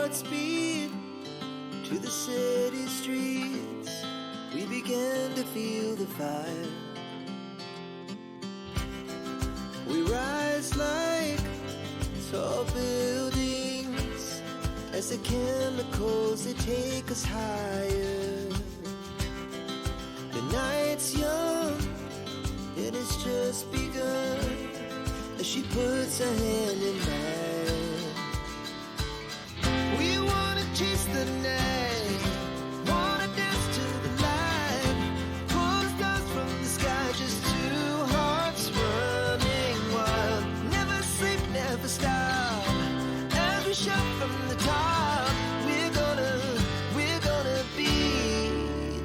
hearts beat to the city streets. We began to feel the fire. We rise like tall buildings as the chemicals, they take us higher. The night's young and it's just begun as she puts her hand in mine. We wanna chase the night, wanna dance to the light, pull the stars from the sky, just two hearts running wild. Never sleep, never stop, as we shout from the top. We're gonna be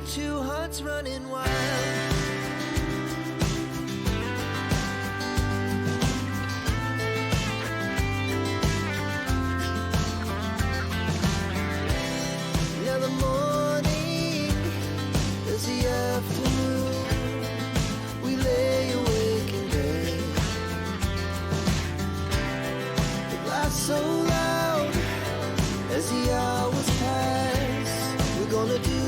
two hearts running wild. Now the morning is the afternoon. We lay awake in bed. It laughs so loud as the hours pass. We're gonna do